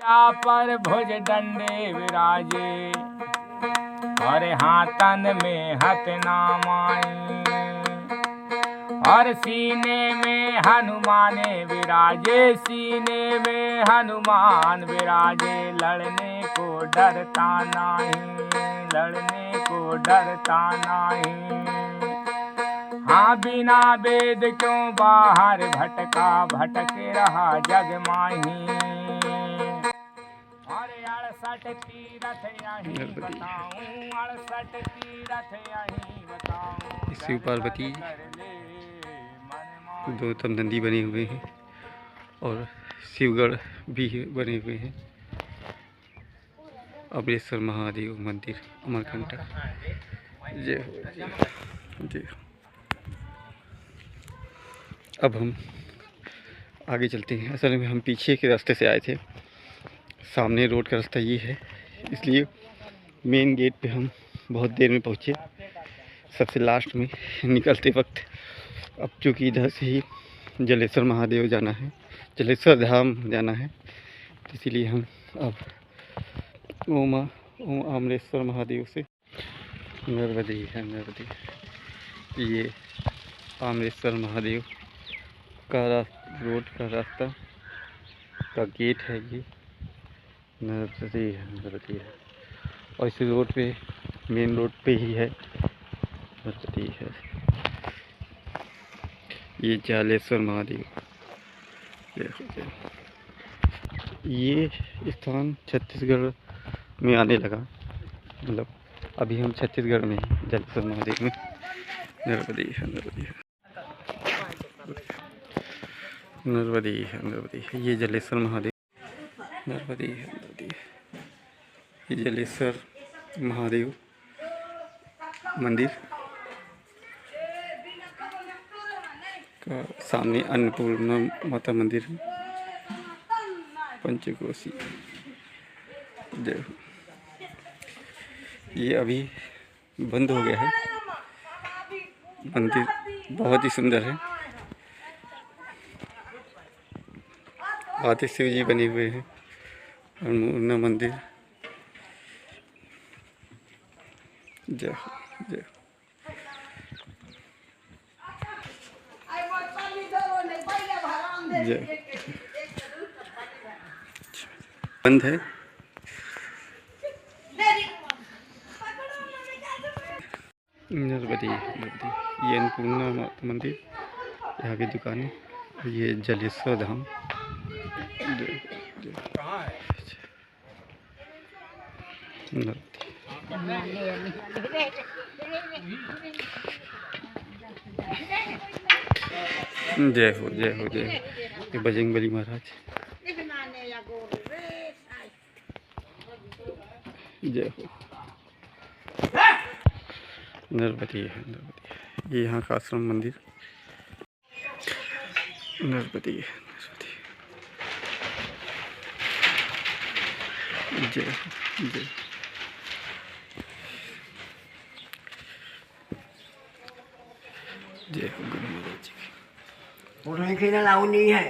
पर भुज डंडे विराजे और हाथन में हथनामाई और सीने में हनुमान विराजे, सीने में हनुमान विराजे। लड़ने को डरता नहीं, लड़ने को डरता नहीं। हाँ बिना वेद क्यों बाहर भटका, भटक रहा जग माही। और 68 तीरथ यहीं बताऊं, 68 तीरथ यहीं बताऊं। शिव पार्वती दो नंदी बने हुए हैं और शिवगढ़ भी बने हुए हैं। अमरेश्वर महादेव मंदिर अमरकंटक। जय हो जय हो। अब हम आगे चलते हैं। असल में हम पीछे के रास्ते से आए थे, सामने रोड का रास्ता ये है, इसलिए मेन गेट पे हम बहुत देर में पहुँचे, सबसे लास्ट में निकलते वक्त। अब चूँकि इधर से ही जलेश्वर महादेव जाना है, जलेश्वर धाम जाना है, तो इसीलिए हम अब ओम अमरेश्वर महादेव से नर्मदी है। नर्मदी ये अमरेश्वर महादेव का रोड का रास्ता का गेट है। ये नर्मदी है और इस रोड पे मेन रोड पे ही है नर्मदी है। ये जालेश्वर महादेव। ये स्थान छत्तीसगढ़ में आने लगा, मतलब अभी हम छत्तीसगढ़ में हैं, जालेश्वर महादेव में। नर्मदी है, नर्मदी है, नर्मदी है, नर्मदी है। ये जलेश्वर महादेव। नर्मदी है, नर्मदी है। ये जलेश्वर महादेव मंदिर का सामने अन्नपूर्णा माता मंदिर है, पंचकोशी। जय हो। ये अभी बंद हो गया है, मंदिर बहुत ही सुंदर है। आदि शिव जी बने हुए हैं, अन्नपूर्णा मंदिर। जय हो जय हो। जय बंद है। नर्मदी नर्मदी। ये अन्नपूर्णा माता मंदिर, यहाँ की दुकान है। ये जलेश्वर धाम। जय हो जय हो जय हो। ये बजरंगबली महाराज। जय हो। नर्मदी है, नर्मदी है। ये यहाँ का आश्रम मंदिर। नर्मदी है, नर्मदी। जय हो जय। जय हो गुरु महाराज जी की। नहीं है।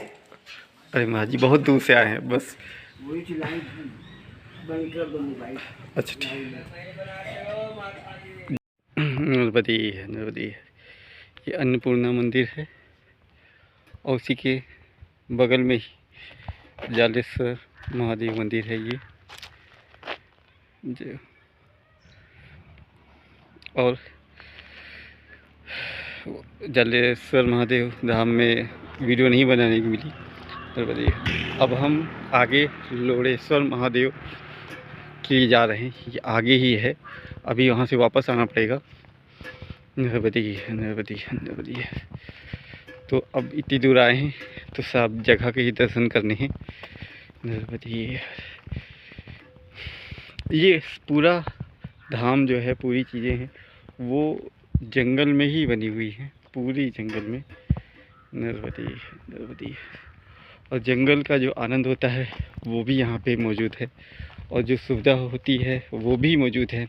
अरे महाराज जी बहुत दूर से आए हैं, बस अच्छा ठीक। नर्मदी है, नर्मदी है। ये अन्नपूर्णा मंदिर है और उसी के बगल में ही जालेश्वर महादेव मंदिर है ये। और जालेश्वर महादेव धाम में वीडियो नहीं बनाने की मिली, नर्मदी। अब हम आगे लोड़ेश्वर महादेव के लिए जा रहे हैं, ये आगे ही है, अभी वहाँ से वापस आना पड़ेगा। नर्मदी है, नर्मदी है, नर्मदी है। तो अब इतनी दूर आए हैं तो सब जगह के ही दर्शन करने हैं। नर्मदी है। ये पूरा धाम जो है, पूरी चीज़ें हैं वो जंगल में ही बनी हुई है, पूरी जंगल में। नर्मदी है, नर्मदी है। और जंगल का जो आनंद होता है वो भी यहाँ पे मौजूद है, और जो सुविधा होती है वो भी मौजूद है,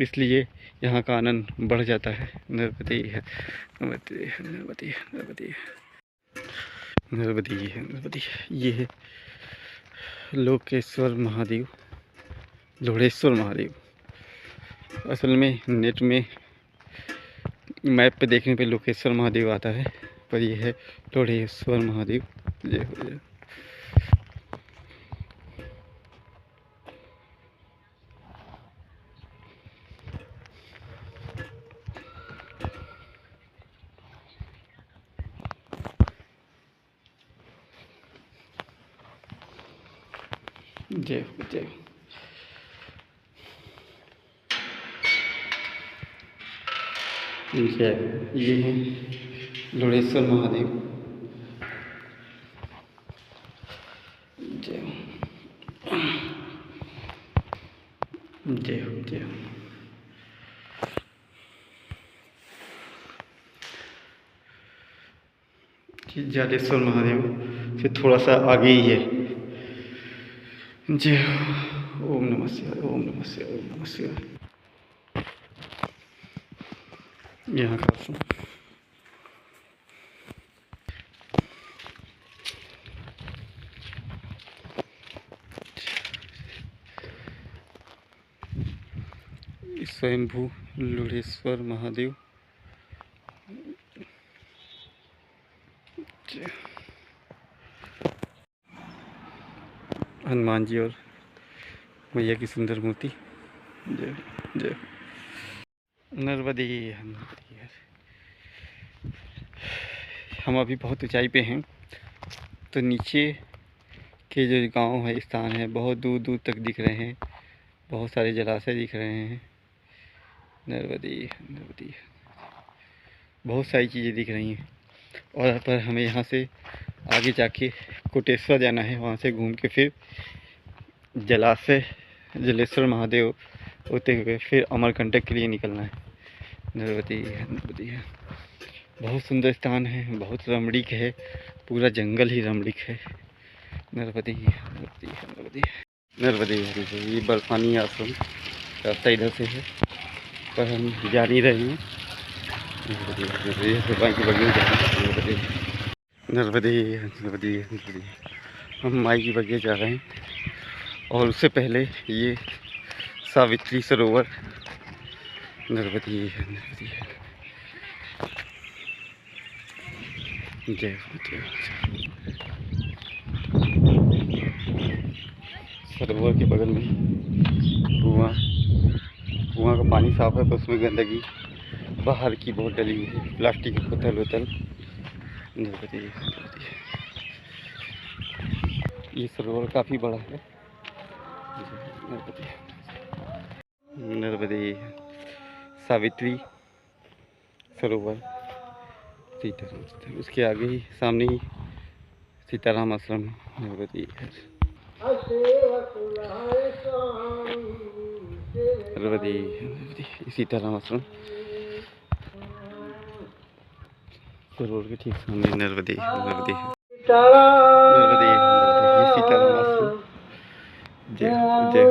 इसलिए यहाँ का आनंद बढ़ जाता है। नर्मदी है, नर्मदी है, नर्मदी है, नर्मदी है, नर्मदी है, नर्मदी है। ये है लोकेश्वर महादेव, लोढ़ेश्वर महादेव। असल में नेट में मैप पे देखने पे लोकेश्वर महादेव आता है, पर यह है लोढ़ेश्वर महादेव। जय हो जय। जय हो जय हो। जय, ये है लोढ़ेश्वर महादेव। जय हो जय हो जय हो। जालेश्वर महादेव से थोड़ा सा आगे ही है। जय हो। ओम नमः शिवाय, ओम नमः शिवाय, ओम नमः शिवाय। यहाँ का सुन स्वयंभू लोढ़ेश्वर महादेव। हनुमान जी और मैया की सुंदर मूर्ति। जय जय। नर्मदे नर्मदे। हम अभी बहुत ऊंचाई पे हैं, तो नीचे के जो गांव है, स्थान है, बहुत दूर दूर तक दिख रहे हैं। बहुत सारे जलाशय दिख रहे हैं। नर्मदे नर्मदे, बहुत सारी चीज़ें दिख रही हैं। और पर हमें यहाँ से आगे जाके कोटेश्वर जाना है, वहाँ से घूम के फिर जलाशय जलेश्वर महादेव होते हुए फिर अमरकंटक के लिए निकलना है। नर्मदे नर्मदे। बहुत सुंदर स्थान है, बहुत रमणीक है, पूरा जंगल ही रमणीक है। नर्मदे नर्मदे नर्मदे नर्मदे। ये बर्फानी आश्रम रास्ता इधर से है, पर हम जा नहीं रहे हैं। नर्मदे नर्मदे नर्मदे। हम माई की बगिया जा रहे हैं, और उससे पहले ये सावित्री सरोवर। नर्मदे नर्मदे। जय हो जय हो। सरोवर के बगल में कुआं का पानी साफ है, पर उसमें गंदगी बाहर की बहुत डली हुई है, प्लास्टिक की बोतल वोतल। ये सरोवर काफ़ी बड़ा है। नर्मदे सावित्री सरोवर सीताराम, उसके आगे ही सामने ही सीताराम आश्रम। नर्मदे नर्मदे सीताराम आश्रम सरोवर के ठीक सामने। नर्मदे नर्मदे नर्मदे सीताराम आश्रम। जय जय।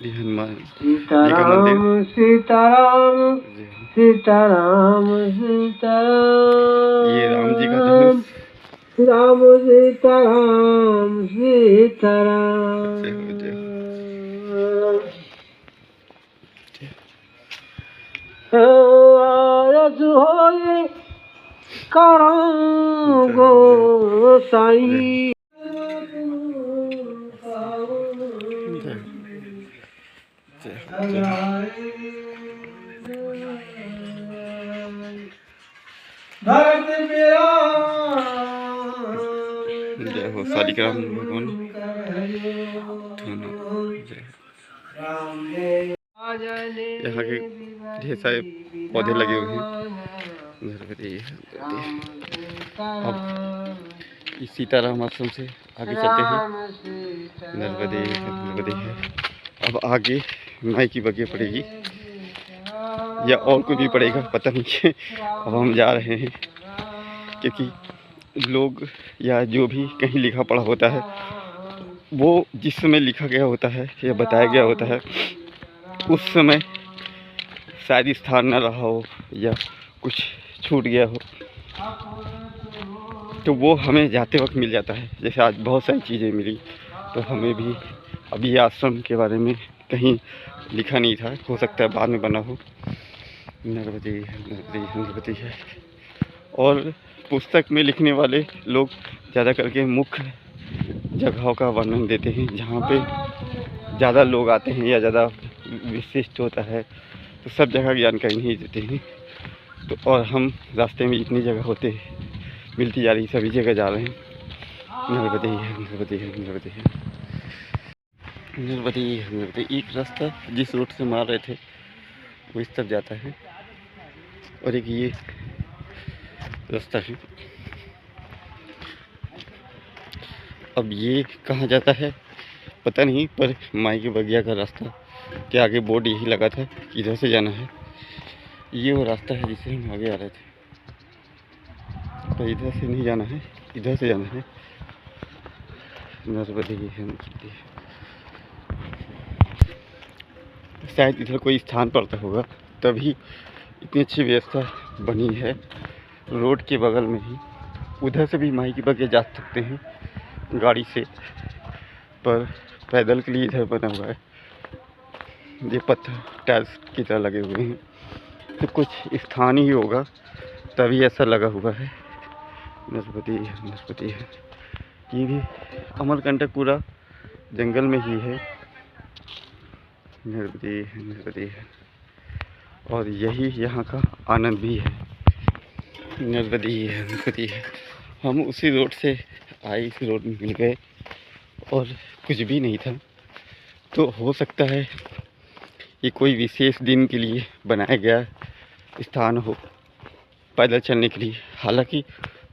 हनुमान जी का मंदिर। सीताराम सीताराम सीताराम। ये राम जी का धनुष। राम सीताराम सीताराम। आरज़ होए करो गोसाई। जय हो शालिग्राम भगवान। यहाँ के ढेर सारे पौधे लगे हुए हैं। अब इस सीताराम आश्रम से आगे चलते हैं। नर्मदे नर्मदे है। अब आगे माई की बगिया पड़ेगी, या और कोई भी पड़ेगा पता नहीं है। अब हम जा रहे हैं, क्योंकि लोग या जो भी कहीं लिखा पढ़ा होता है, वो जिस समय लिखा गया होता है या बताया गया होता है, उस समय शायद स्थान न रहा हो या कुछ छूट गया हो, तो वो हमें जाते वक्त मिल जाता है। जैसे आज बहुत सारी चीज़ें मिली, तो हमें भी अभी आश्रम के बारे में कहीं लिखा नहीं था, हो सकता है बाद में बना हो। नर्मदे नर्मदे नर्मदे है। और पुस्तक में लिखने वाले लोग ज़्यादा करके मुख्य जगहों का वर्णन देते हैं, जहाँ पे ज़्यादा लोग आते हैं या ज़्यादा विशिष्ट होता है, तो सब जगह की जानकारी नहीं देते हैं। तो और हम रास्ते में इतनी जगह होते मिलती जा रही, सभी जगह जा रहे हैं। नर्मदे नर्मदे नर्मदे नर्मदे नर्मदे। एक रास्ता जिस रोड से मार रहे थे वो इस तरफ जाता है, और एक ये रास्ता है। अब ये कहाँ जाता है पता नहीं, पर माई के बगिया का रास्ता के आगे बोर्ड यही लगा था कि इधर से जाना है। ये वो रास्ता है जिससे हम आगे आ रहे थे, पर इधर से नहीं जाना है, इधर से जाना है। नर्मदे नर्मदे। शायद इधर कोई स्थान पड़ता होगा, तभी इतनी अच्छी व्यवस्था बनी है रोड के बगल में ही। उधर से भी माई की बगिया जा सकते हैं गाड़ी से, पर पैदल के लिए इधर बना हुआ है। ये पत्थर टाइल्स की तरह लगे हुए हैं, तो कुछ स्थान ही होगा तभी ऐसा लगा हुआ है। नर्मदे नर्मदे है। ये भी अमरकंटक पूरा जंगल में ही है। नर्मदे नर्मदे है। और यही यहाँ का आनंद भी है। नर्मदे नर्मदे है। हम उसी रोड से आए, इसी रोड में मिल गए और कुछ भी नहीं था। तो हो सकता है ये कोई विशेष दिन के लिए बनाया गया स्थान हो पैदल चलने के लिए। हालांकि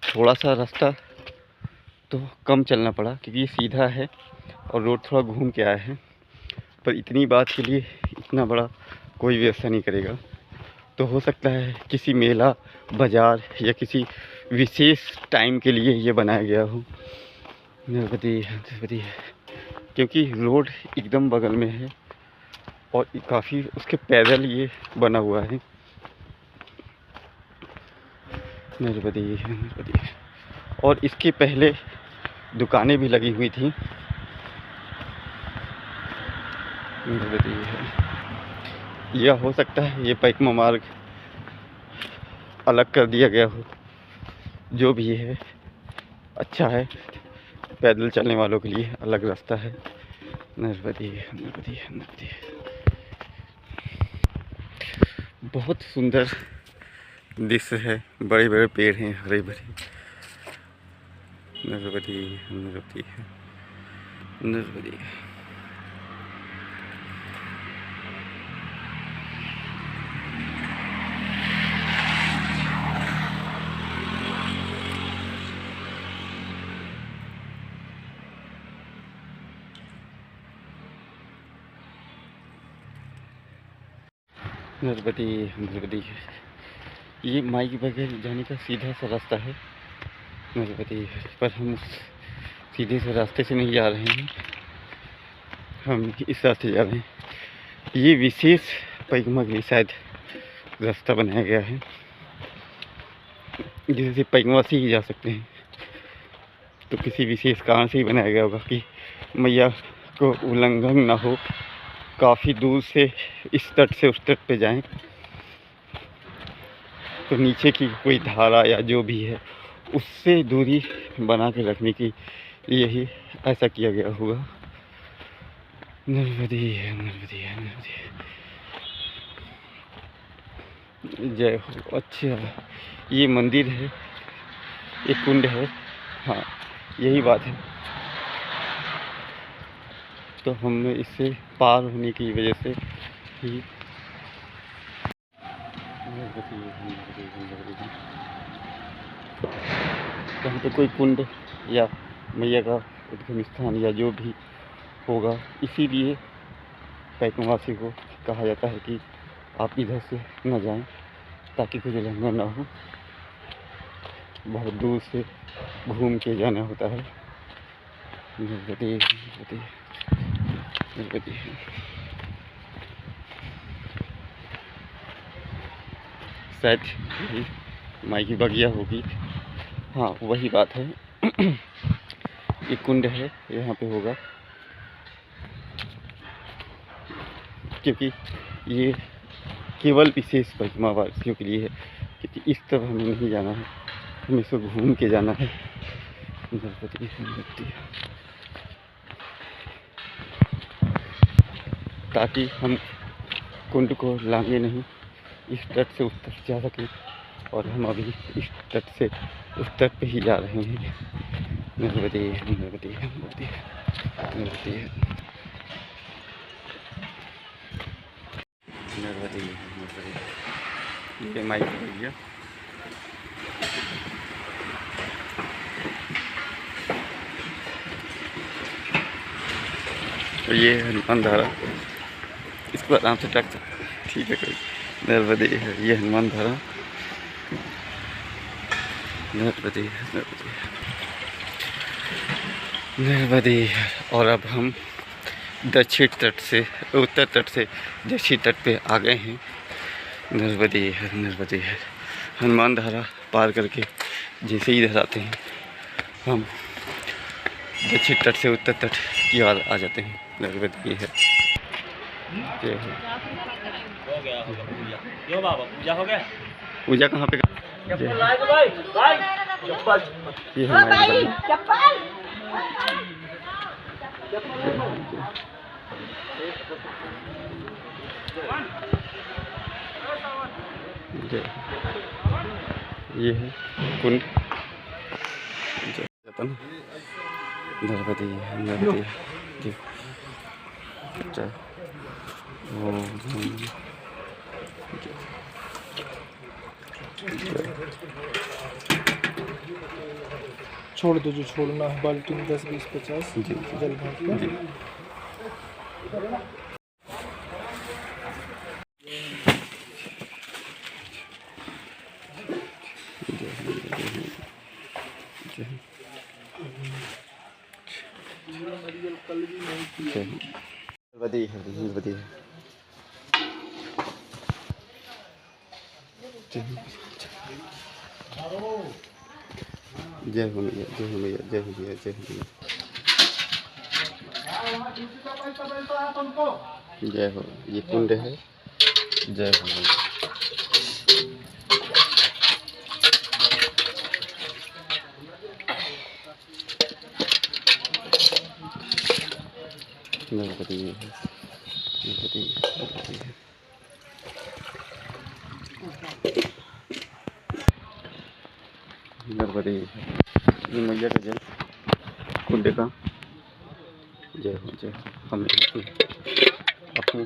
थोड़ा सा रास्ता तो कम चलना पड़ा, क्योंकि ये सीधा है और रोड थोड़ा घूम के आया है, पर इतनी बात के लिए इतना बड़ा कोई व्यवस्था नहीं करेगा। तो हो सकता है किसी मेला बाज़ार या किसी विशेष टाइम के लिए ये बनाया गया हो। नर्मदे नर्मदे। क्योंकि रोड एकदम बगल में है और काफ़ी उसके पैदल ये बना हुआ है। नर्मदे नर्मदे। और इसके पहले दुकानें भी लगी हुई थी। नर्मदे है। यह हो सकता है ये पैकमा मार्ग अलग कर दिया गया हो, जो भी है अच्छा है, पैदल चलने वालों के लिए अलग रास्ता है। नर्मदे नर्मदे नर्मदे। बहुत सुंदर दृश्य है, बड़े बड़े पेड़ हैं, हरे भरे। नर्मदे नर्मदे नर्मदे। नर्मदे नर्मदे। ये माई की बगिया जाने का सीधा सा रास्ता है नर्मदे, पर हम उस सीधे से रास्ते से नहीं जा रहे हैं, हम इस रास्ते जा रहे हैं। ये विशेष पैकमा के लिए शायद रास्ता बनाया गया है, जिससे पैकमा से ही जा सकते हैं। तो किसी विशेष कारण से ही बनाया गया होगा कि मैया को उल्लंघन ना हो, काफ़ी दूर से इस तट से उस तट पे जाएं, तो नीचे की कोई धारा या जो भी है उससे दूरी बना के रखने की लिए ही ऐसा किया गया होगा। नर्मदे नर्मदे नर्मदे। जय हो। अच्छा, ये मंदिर है, ये कुंड है, हाँ यही बात है। तो हमें इससे पार होने की वजह से ही कहीं पे कोई कुंड या मैया का उद्गम स्थान या जो भी होगा, इसीलिए पैकमावासी को कहा जाता है कि आप इधर से न जाएं, ताकि कुछ उल्लंघन ना हो। बहुत दूर से घूम के जाना होता है। नर्मदे नर्मदे नर्मदे। शायद माई की बगिया होगी, हाँ वही बात है। ये कुंड है, यहाँ पे होगा, क्योंकि ये केवल विशेष परिक्रमा वासियों के लिए है, क्योंकि इस तरफ हमें नहीं जाना है, हमें इसको घूम के जाना है। ताकि हम कुंड को लांगे नहीं, इस तट से उस तट जा सकें, और हम अभी इस तट से उस तट पे ही जा रहे हैं। नर्मदे नर्मदे नर्मदे नर्मदे नर्मदे नर्मदे। ये माइक भैया तो ये हनुमान धारा, इसको आराम से टक, ठीक है कोई। नर्मदे है, ये हनुमान धारा, नर्मदे नर्मदे नर्मदे। और अब हम दक्षिण तट से उत्तर तट से दक्षिण तट पे आ गए हैं। नर्मदे है नर्मदे है। हनुमान धारा पार करके जैसे ही इधर आते हैं, हम दक्षिण तट से उत्तर तट की ओर आ जाते हैं। नर्मदे है। जय हो। हो गया पूजा। क्यों बाबा पूजा हो गया? पूजा कहाँ पे? चप्पल लाए तो भाई भाई चप्पल। ये हमारी चप्पल ये है कुंड। नर्मदे नर्मदे छोड़ दो जो छोड़ना है, बाल्टी में 10 20 50 जी जल भर के। जी। नर्मदे है नर्मदे है। जय हो मैया जय हो मैया जय हो मैया जय हो मैया जय हो। ये कुंड है। जय हो मैया। नर्मदे है नर्मदे नर्मदे है। नर्मदे है। ये मैया का जल कुंड का। जय हो जय हो। हम अपने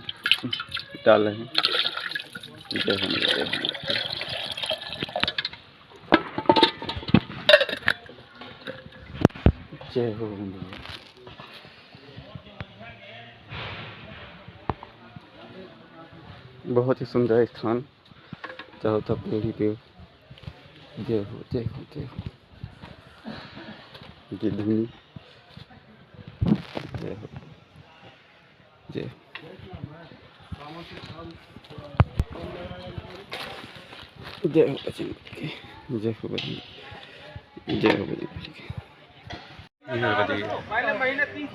डाल रहे हैं। जय हो मैया जय हो मैया। जय हो मैया। बहुत ही सुंदर स्थान, चारों तरफ पेड़ ही पेड़। जय हो जय हो जय हो। ये धुनी। जय हो जय हो। जय हो बजरंग बली की। जय हो बजरंग जय हो बजरंग बली की।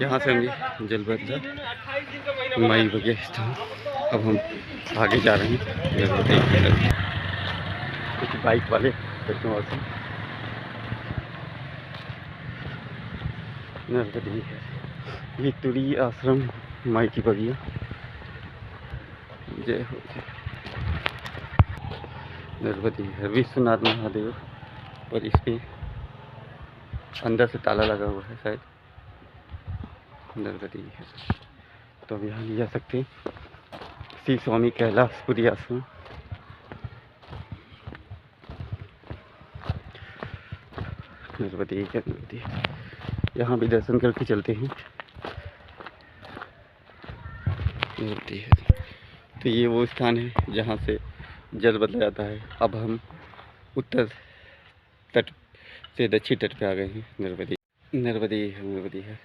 यहाँ से हम जल बदला माई वगैरह स्थान। अब हम आगे जा रहे हैं। कुछ बाइक वाले वहाँ से नर्मदे है। ये तुरी आश्रम माई की बगिया। जय हो जय। नर्मदे है। विश्वनाथ महादेव, और इसके अंदर से ताला लगा हुआ है शायद। नर्मदे है। तो अब यहाँ नहीं जा सकते। श्री स्वामी कैलाशपुरी आश्रम। नर्मदे नर्मदे। यहाँ भी दर्शन करके चलते हैं। नर्मदे है। तो ये वो स्थान है जहाँ से जल बदला जाता है। अब हम उत्तर तट से दक्षिण तट पे आ गए हैं। नर्मदे नर्मदे नर्मदे है।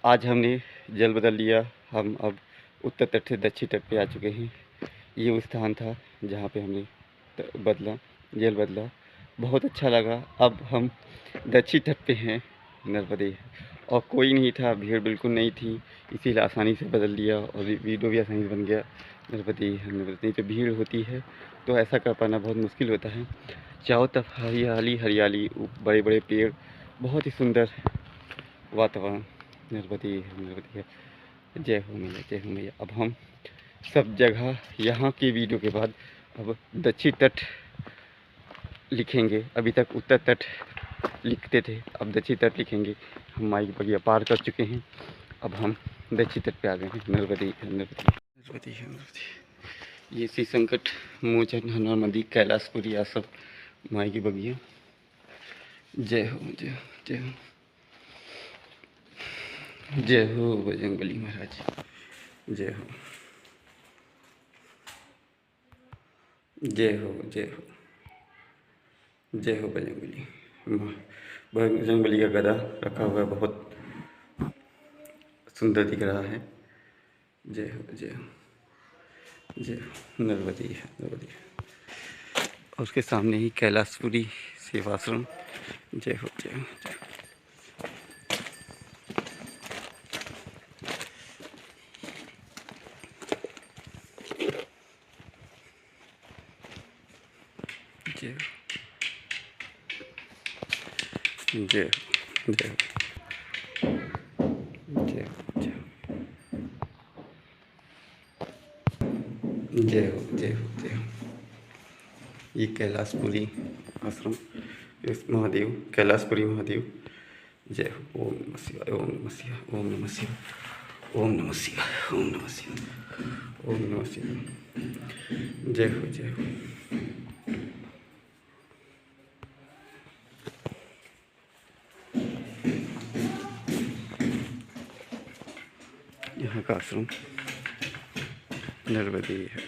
आज हमने जल बदल लिया। हम अब उत्तर तट से दक्षिण तट पे आ चुके हैं। ये वो स्थान था जहाँ पे हमने बदला, जल बदला। बहुत अच्छा लगा। अब हम दक्षिण तट पे हैं नर्मदे, और कोई नहीं था, भीड़ बिल्कुल नहीं थी, इसीलिए आसानी से बदल दिया और वीडियो भी आसानी से बन गया। नर्मदे नहीं तो भीड़ होती है तो ऐसा कर पाना बहुत मुश्किल होता है। चारों तरफ हरियाली हरियाली, बड़े बड़े पेड़, बहुत ही सुंदर वातावरण। नर्मदे नर्मदे, जय हो मैया, जय हो मैया। अब हम सब जगह यहाँ के वीडियो के बाद अब दक्षिण तट लिखेंगे। अभी तक उत्तर तट लिखते थे, अब दक्षिण तट लिखेंगे। हम माई की बगिया पार कर चुके हैं, अब हम दक्षिण तट पे आ गए हैं। नर्मदे नर्मदे नर्मदे नर्मदे। ये श्री संकट मोचन नर्मदी कैलाशपुरी आश्रम माई की बगिया। जय हो जय हो जय हो, जय हो बजरंगबली महाराज, जय हो जय हो जय हो जय हो बजरंगबली। बजरंगबली का गदा रखा हुआ है, बहुत सुंदर दिख रहा है। जय हो जय हो जय हो, नर्मदे नर्मदे। और उसके सामने ही कैलाशपुरी सेवाश्रम। जय हो जय हो जय हो। जय हो जय हो जय हो जय हो जय हो जय हो जय हो। ये कैलाशपुरी आश्रम, इस महादेव कैलाशपुरी महादेव। जय हो। ओम नमः शिवाय, ओम नमः शिवाय, ओम नमः शिवाय, ओम नमः शिवाय, ओम नमः शिवाय, ओम नमः शिवाय। जय हो जय हो। यहाँ का आश्रम नर्मदे है,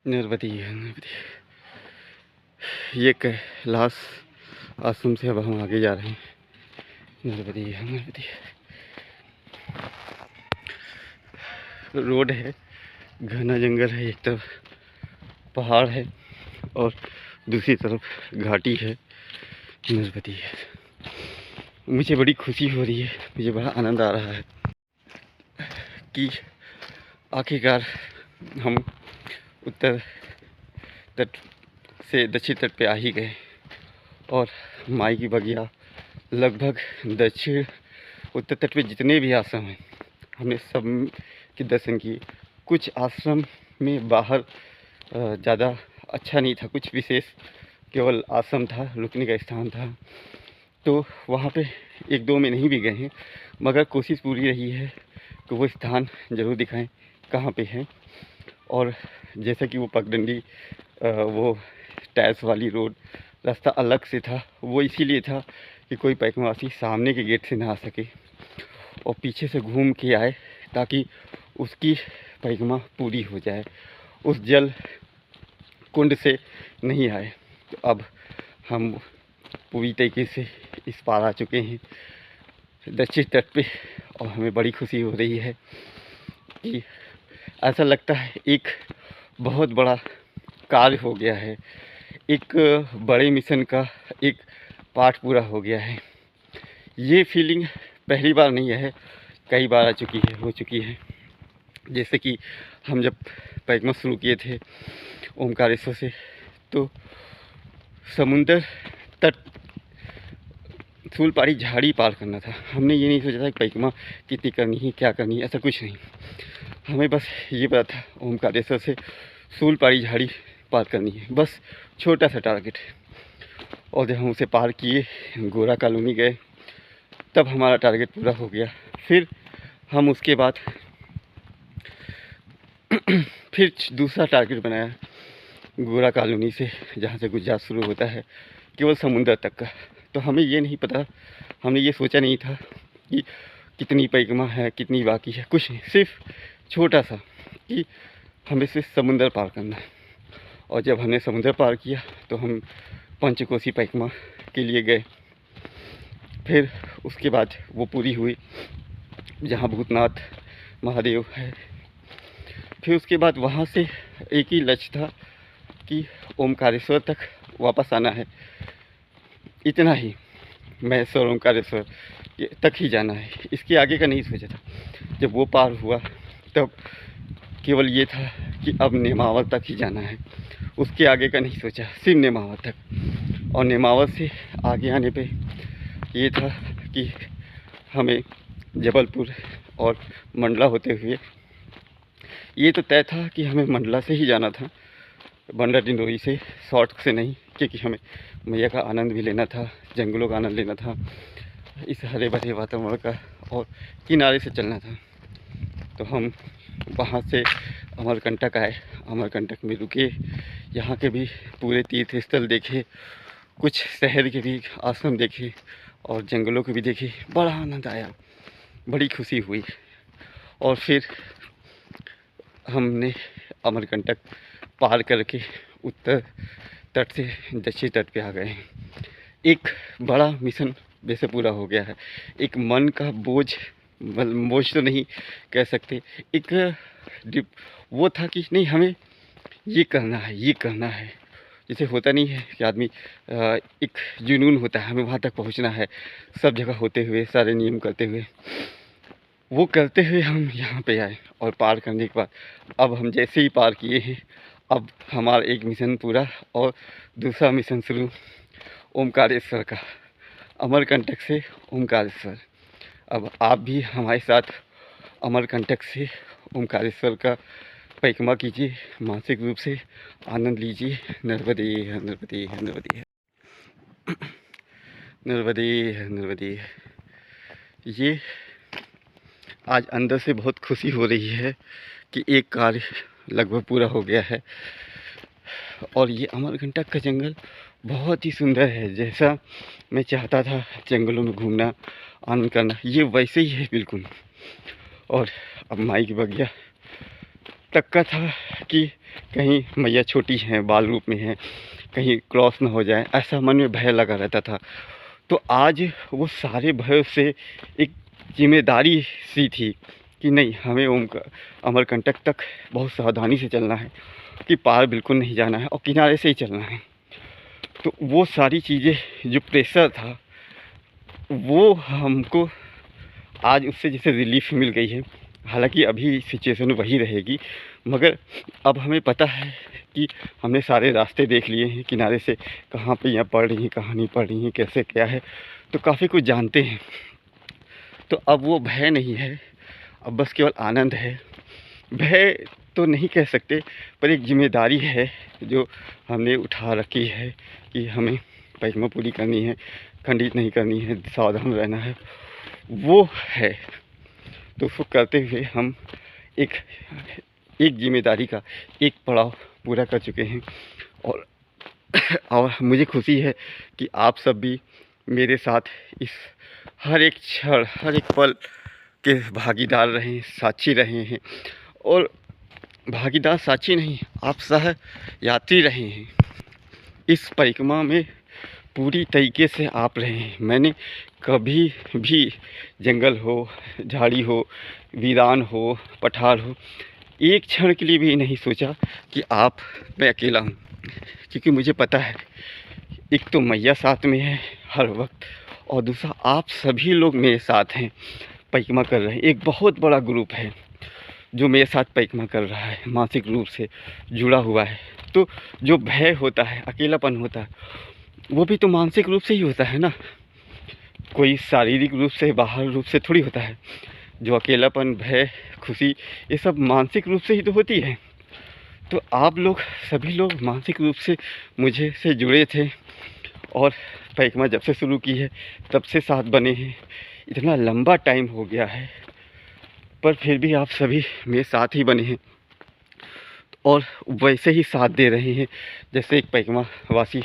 नर्मदे है, नर्मदे। ये कैलाश आश्रम से अब हम आगे जा रहे हैं। नर्मदे है, नर्मदे। रोड है, घना जंगल है, एक तरफ पहाड़ है और दूसरी तरफ घाटी है। नर्मदे है। मुझे बड़ी खुशी हो रही है, मुझे बड़ा आनंद आ रहा है कि आखिरकार हम उत्तर तट से दक्षिण तट पे आ ही गए, और माई की बगिया लगभग दक्षिण उत्तर तट पे जितने भी आश्रम हैं हमने सब के दर्शन किए। कुछ आश्रम में बाहर ज़्यादा अच्छा नहीं था, कुछ विशेष केवल आश्रम था, रुकने का स्थान था, तो वहाँ पे एक दो में नहीं भी गए हैं, मगर कोशिश पूरी रही है कि वो स्थान ज़रूर दिखाएं कहाँ पे है। और जैसा कि वो पगडंडी वो टाइल्स वाली रोड रास्ता अलग से था, वो इसीलिए था कि कोई पैकमासी सामने के गेट से ना आ सके और पीछे से घूम के आए, ताकि उसकी पैकमा पूरी हो जाए, उस जल कुंड से नहीं आए। तो अब हम पूरी तरीके से इस पार आ चुके हैं दक्षिण तट पे, और हमें बड़ी खुशी हो रही है कि ऐसा लगता है एक बहुत बड़ा कार्य हो गया है, एक बड़े मिशन का एक पार्ट पूरा हो गया है। ये फीलिंग पहली बार नहीं है, कई बार आ चुकी है, हो चुकी है। जैसे कि हम जब पैकमा शुरू किए थे ओमकारेश्वर से, तो समुंदर तट फूलपाड़ी झाड़ी पार करना था। हमने ये नहीं सोचा था कि पैकमा कितनी करनी है, क्या करनी है, ऐसा कुछ नहीं। हमें बस ये पता था ओमकारेश्वर से फूलपाड़ी झाड़ी पार करनी है, बस छोटा सा टारगेट। और जब हम उसे पार किए, गोरा कॉलोनी गए, तब हमारा टारगेट पूरा हो गया। फिर हम उसके बाद फिर दूसरा टारगेट बनाया गोरा कॉलोनी से, जहाँ से गुजरात शुरू होता है, केवल समुंदर तक का। तो हमें ये नहीं पता, हमने ये सोचा नहीं था कि कितनी पैकमा है, कितनी बाकी है, कुछ नहीं, सिर्फ छोटा सा कि हमें सिर्फ समुंदर पार करना है। और जब हमने समुंदर पार किया तो हम पंचकोसी पैकमा के लिए गए। फिर उसके बाद वो पूरी हुई जहाँ भूतनाथ महादेव है। फिर उसके बाद वहाँ से एक ही लक्ष्य था कि ओमकारेश्वर तक वापस आना है, इतना ही। महेश्वर ओंकारेश्वर तक ही जाना है, इसके आगे का नहीं सोचा था। जब वो पार हुआ तब केवल ये था कि अब नेमावर तक ही जाना है, उसके आगे का नहीं सोचा, सिर्फ नेमावर तक। और नेमावर से आगे आने पे ये था कि हमें जबलपुर और मंडला होते हुए, ये तो तय था कि हमें मंडला से ही जाना था, बंडा डिंडोरी से, शॉर्ट से नहीं, क्योंकि हमें मैया का आनंद भी लेना था, जंगलों का आनंद लेना था, इस हरे भरे वातावरण का, और किनारे से चलना था। तो हम वहाँ से अमरकंटक आए, अमरकंटक में रुके, यहाँ के भी पूरे तीर्थ स्थल देखे, कुछ शहर के भी आश्रम देखे और जंगलों के भी देखे। बड़ा आनंद आया, बड़ी खुशी हुई। और फिर हमने अमरकंटक पार करके उत्तर तट से दक्षिण तट पे आ गए। एक बड़ा मिशन वैसे पूरा हो गया है। एक मन का बोझ, बोझ तो नहीं कह सकते, एक वो था कि नहीं, हमें ये करना है, ये करना है। जैसे होता नहीं है कि आदमी एक जुनून होता है, हमें वहाँ तक पहुँचना है, सब जगह होते हुए, सारे नियम करते हुए, वो करते हुए हम यहाँ पे आए। और पार करने के बाद अब हम जैसे ही पार किए हैं, अब हमारा एक मिशन पूरा और दूसरा मिशन शुरू, ओमकारेश्वर का, अमरकंटक से ओमकारेश्वर। अब आप भी हमारे साथ अमरकंटक से ओमकारेश्वर का परिक्रमा कीजिए, मानसिक रूप से आनंद लीजिए। नर्मदे नर्मदे नर्मदे नर्मदे नर्मदे। ये आज अंदर से बहुत खुशी हो रही है कि एक कार्य लगभग पूरा हो गया है। और ये अमरकंटक का जंगल बहुत ही सुंदर है, जैसा मैं चाहता था जंगलों में घूमना, आनंद करना, ये वैसे ही है बिल्कुल। और अब माई की बगिया तक का था कि कहीं मैया छोटी हैं, बाल रूप में हैं, कहीं क्रॉस ना हो जाए, ऐसा मन में भय लगा रहता था। तो आज वो सारे भय से एक जिम्मेदारी सी थी कि नहीं, हमें अमरकंटक तक बहुत सावधानी से चलना है, कि पार बिल्कुल नहीं जाना है और किनारे से ही चलना है। तो वो सारी चीज़ें, जो प्रेशर था, वो हमको आज उससे जैसे रिलीफ मिल गई है। हालांकि अभी सिचुएशन वही रहेगी, मगर अब हमें पता है कि हमने सारे रास्ते देख लिए हैं, किनारे से कहाँ पे यहाँ पड़ रही हैं, कहाँ नहीं पड़ रही हैं, कैसे क्या है, तो काफ़ी कुछ जानते हैं। तो अब वो भय नहीं है, अब बस केवल आनंद है। भय तो नहीं कह सकते, पर एक जिम्मेदारी है जो हमने उठा रखी है कि हमें परिक्रमा पूरी करनी है, खंडित नहीं करनी है, सावधान रहना है, वो है। तो उसको करते हुए हम एक जिम्मेदारी का एक पड़ाव पूरा कर चुके हैं। और मुझे खुशी है कि आप सब भी मेरे साथ इस हर एक क्षण, हर एक पल के भागीदार रहे, साक्षी रहे हैं। और भागीदार साक्षी नहीं, आप सह यात्री रहे हैं इस परिक्रमा में, पूरी तरीके से आप रहे हैं। मैंने कभी भी जंगल हो, झाड़ी हो, वीरान हो, पठार हो, एक क्षण के लिए भी नहीं सोचा कि मैं अकेला हूँ, क्योंकि मुझे पता है एक तो मैया साथ में है हर वक्त, और दूसरा आप सभी लोग मेरे साथ हैं, परिक्रमा कर रहे हैं। एक बहुत बड़ा ग्रुप है जो मेरे साथ परिक्रमा कर रहा है, मानसिक रूप से जुड़ा हुआ है। तो जो भय होता है, अकेलापन होता है, वो भी तो मानसिक रूप से ही होता है ना, कोई शारीरिक रूप से, बाहर रूप से थोड़ी होता है। जो अकेलापन, भय, खुशी, ये सब मानसिक रूप से ही तो होती है। तो आप लोग सभी लोग मानसिक रूप से मुझे से जुड़े थे, और परिक्रमा जब से शुरू की है तब से साथ बने हैं। इतना लंबा टाइम हो गया है, पर फिर भी आप सभी मेरे साथ ही बने हैं, और वैसे ही साथ दे रहे हैं जैसे एक परिक्रमा वासी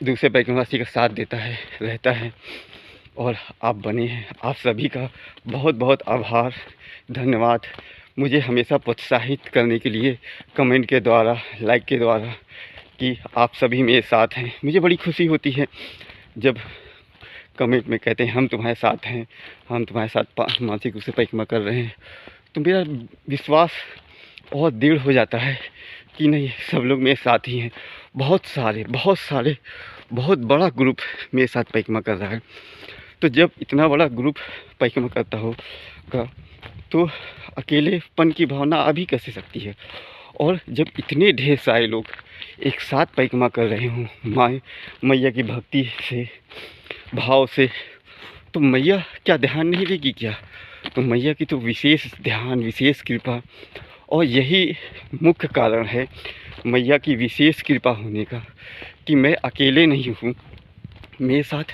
दूसरे परिक्रमावासी का साथ देता है, रहता है। और आप बने हैं, आप सभी का बहुत बहुत आभार, धन्यवाद। मुझे हमेशा प्रोत्साहित करने के लिए कमेंट के द्वारा, लाइक के द्वारा, कि आप सभी मेरे साथ हैं। मुझे बड़ी खुशी होती है जब कमेंट में कहते हैं हम तुम्हारे साथ हैं, हम तुम्हारे साथ मानसिक रूप से परिक्रमा कर रहे हैं। तो मेरा विश्वास और दृढ़ हो जाता है कि नहीं सब लोग मेरे साथ ही हैं। बहुत सारे बहुत बड़ा ग्रुप मेरे साथ परिक्रमा कर रहा है। तो जब इतना बड़ा ग्रुप परिक्रमा करता होगा तो अकेलेपन की भावना आ भी कैसे सकती है। और जब इतने ढेर सारे लोग एक साथ परिक्रमा कर रहे हों मैया की भक्ति से, भाव से, तो मैया क्या ध्यान नहीं देगी क्या? तो मैया की तो विशेष ध्यान, विशेष कृपा, और यही मुख्य कारण है मैया की विशेष कृपा होने का कि मैं अकेले नहीं हूँ, मेरे साथ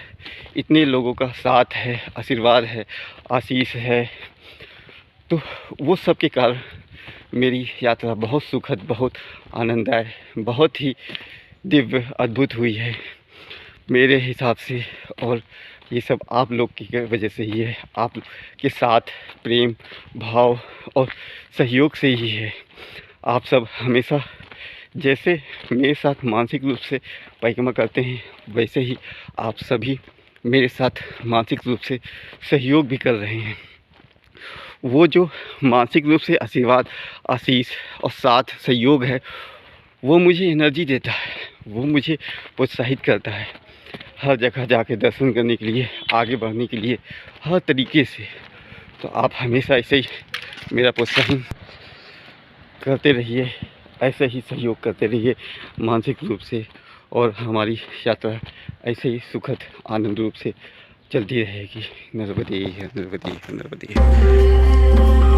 इतने लोगों का साथ है, आशीर्वाद है, आशीष है। तो वो सब के कारण मेरी यात्रा बहुत सुखद, बहुत आनंददायक, बहुत ही दिव्य, अद्भुत हुई है मेरे हिसाब से। और ये सब आप लोग की वजह से ही है, आप के साथ प्रेम भाव और सहयोग से ही है। आप सब हमेशा जैसे मेरे साथ मानसिक रूप से परिक्रमा करते हैं, वैसे ही आप सभी मेरे साथ मानसिक रूप से सहयोग भी कर रहे हैं। वो जो मानसिक रूप से आशीर्वाद, आशीष और साथ सहयोग है, वो मुझे एनर्जी देता है, वो मुझे प्रोत्साहित करता है हर जगह जाके दर्शन करने के लिए, आगे बढ़ने के लिए, हर तरीके से। तो आप हमेशा ऐसे ही मेरा प्रोत्साहन करते रहिए, ऐसे ही सहयोग करते रहिए मानसिक रूप से, और हमारी यात्रा ऐसे ही सुखद आनंद रूप से चलती रहेगी। नर्मदे नर्मदे नर्मदे।